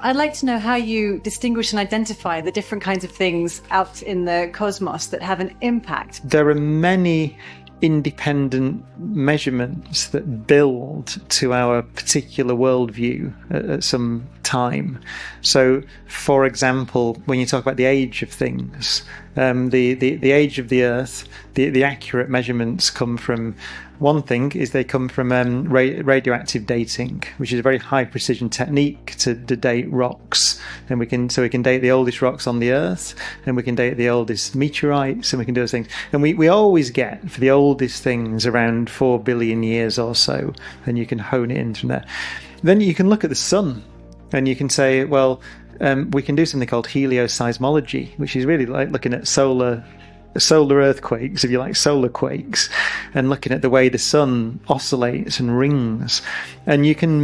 I'd like to know how you distinguish and identify the different kinds of things out in the cosmos that have an impact. There are many independent measurements that build to our particular worldview at some time. So, for example, when you talk about the age of things, the age of the Earth, the accurate measurements come from, one thing is they come from radioactive dating, which is a very high precision technique to date rocks. And we can date the oldest rocks on the Earth, and we can date the oldest meteorites, and we can do those things. And we always get, for the oldest things, around 4 billion years or so, and you can hone it in from there. Then you can look at the sun, and you can say, well, we can do something called heliosismology, which is really like looking at solar earthquakes, if you like, solar quakes, and looking at the way the sun oscillates and rings. And you can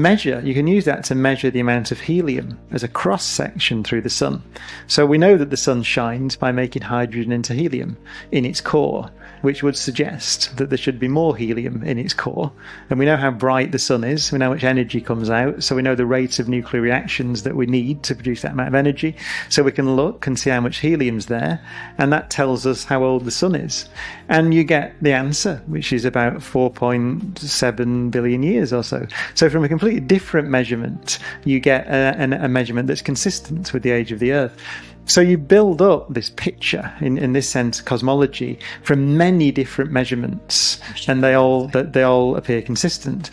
use that to measure the amount of helium as a cross section through the sun. So we know that the sun shines by making hydrogen into helium in its core, which would suggest that there should be more helium in its core. And we know how bright the sun is, we know how much energy comes out, so we know the rate of nuclear reactions that we need to produce that amount of energy. So we can look and see how much helium's there, and that tells us how old the sun is. And you get the answer, which is about 4.7 billion years or so. So from a completely different measurement, you get a measurement that's consistent with the age of the Earth. So you build up this picture, in this sense, cosmology, from many different measurements, and they all appear consistent.